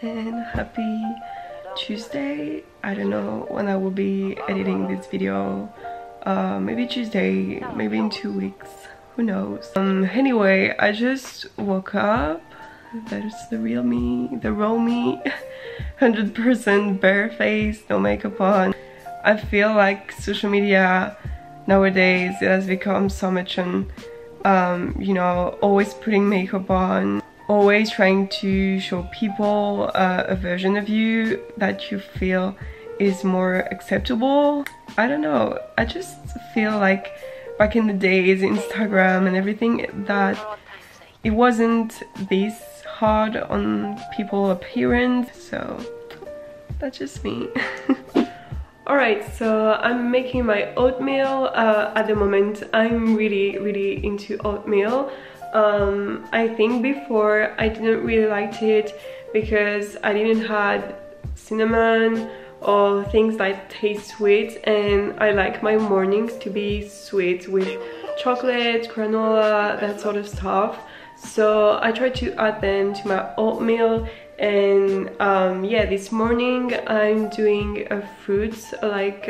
and happy Tuesday. I don't know when I will be editing this video. Maybe Tuesday, maybe in 2 weeks, who knows. Anyway, I just woke up. That's the real me, the raw me. 100% bare face, no makeup on. I feel like social media nowadays, it has become so much on, you know, always putting makeup on, always trying to show people a version of you that you feel is more acceptable. I don't know, I just feel like back in the days, Instagram and everything, that it wasn't this hard on people's appearance, so that's just me. Alright, so I'm making my oatmeal. At the moment I'm really into oatmeal. I think before I didn't really like it because I didn't have cinnamon or things that taste sweet, and I like my mornings to be sweet with chocolate, granola, that sort of stuff. So I try to add them to my oatmeal, and yeah, this morning I'm doing fruits like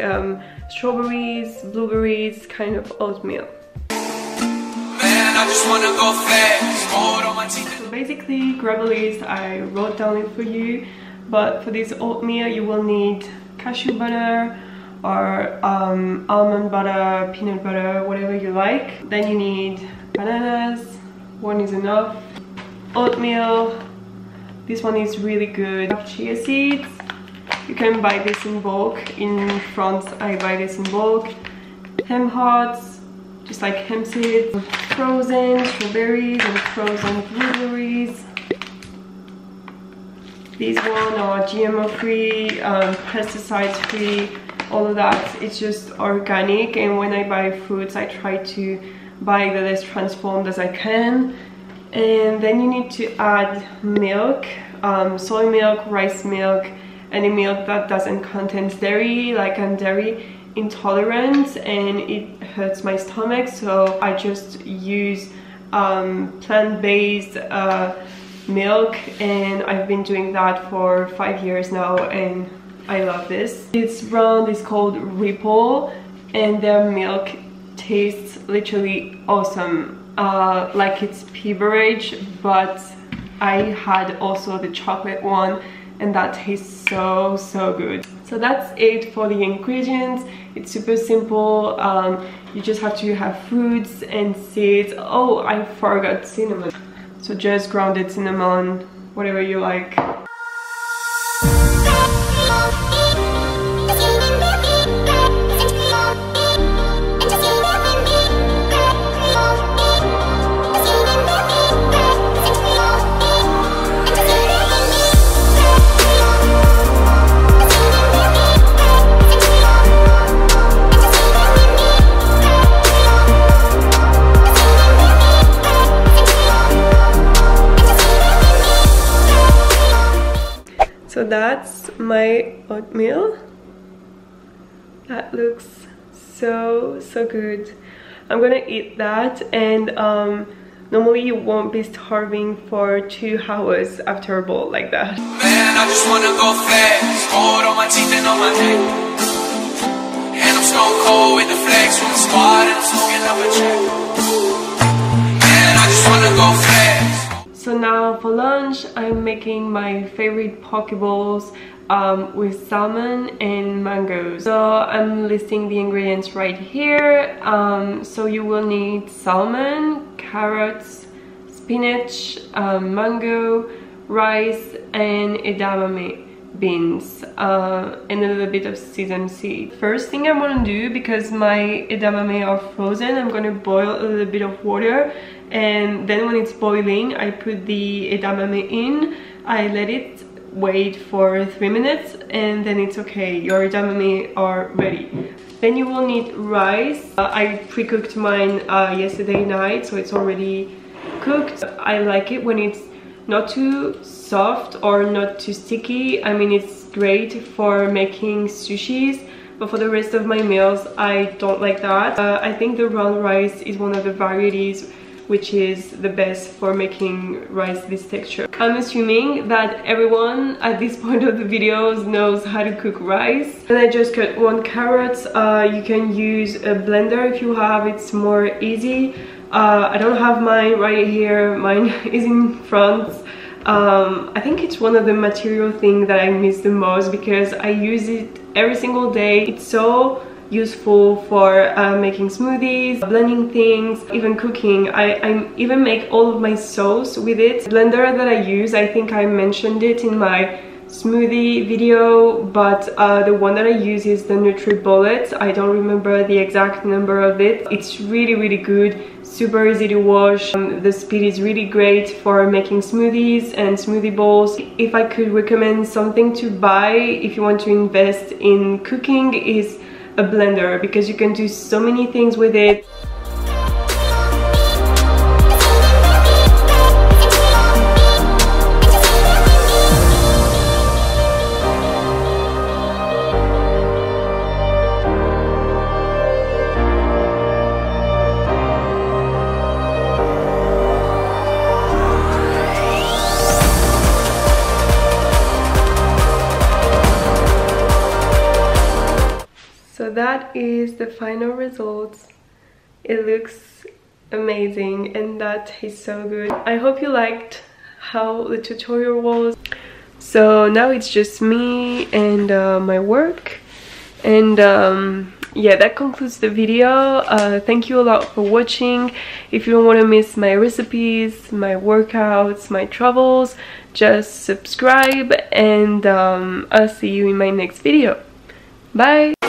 strawberries, blueberries, kind of oatmeal. Man, I just wanna go fast. So basically, grab a list, I wrote down it for you, but for this oatmeal you will need cashew butter or almond butter, peanut butter, whatever you like. Then you need bananas, one is enough. Oatmeal, this one is really good. Chia seeds, you can buy this in bulk. In France I buy this in bulk. Hemp hearts, just like hemp seeds. Frozen strawberries and frozen blueberries. These one are GMO free, pesticides free, all of that. It's just organic, and when I buy fruits I try to buy the less transformed as I can. And then you need to add milk, soy milk, rice milk, any milk that doesn't contain dairy. Like I'm dairy intolerant and it hurts my stomach, so I just use plant-based milk, and I've been doing that for 5 years now and I love this. This brand is called Ripple and their milk tastes literally awesome. Like it's pea beverage, but I had also the chocolate one and that tastes so good. So that's it for the ingredients. It's super simple. You just have to have fruits and seeds. Oh, I forgot cinnamon. So just grounded cinnamon, whatever you like. So that's my oatmeal. That looks so good. I'm gonna eat that, and normally you won't be starving for 2 hours after a bowl like that. Man, I just wanna go fast. Hold on my teeth and on my neck. And I'm stone cold with the flex from the squad, and I'm smoking up a check. Man, I just wanna go fast. So now for lunch, I'm making my favorite pokebowls with salmon and mangoes. So I'm listing the ingredients right here. So you will need salmon, carrots, spinach, mango, rice, and edamame beans, and a little bit of sesame seed. First thing I'm gonna do, because my edamame are frozen, I'm gonna boil a little bit of water, and then when it's boiling I put the edamame in. I let it wait for 3 minutes and then it's okay, your edamame are ready. Then you will need rice. I pre-cooked mine yesterday night, so it's already cooked. I like it when it's not too soft or not too sticky. I mean, it's great for making sushis, but for the rest of my meals I don't like that. I think the brown rice is one of the varieties which is the best for making rice this texture. I'm assuming that everyone at this point of the videos knows how to cook rice. And I just cut 1 carrot. You can use a blender if you have, it's more easy. I don't have mine right here, mine is in front. I think it's one of the material things that I miss the most because I use it every single day. It's so useful for making smoothies, blending things, even cooking. I even make all of my sauce with it. The blender that I use, I think I mentioned it in my smoothie video, but the one that I use is the NutriBullet. I don't remember the exact number of it. It's really good, super easy to wash. The speed is really great for making smoothies and smoothie bowls. If I could recommend something to buy if you want to invest in cooking, is a blender, because you can do so many things with it. So that is the final results. It looks amazing and that tastes so good. I hope you liked how the tutorial was. So now it's just me and my work, and yeah, that concludes the video. Thank you a lot for watching. If you don't want to miss my recipes, my workouts, my travels, just subscribe, and I'll see you in my next video. Bye!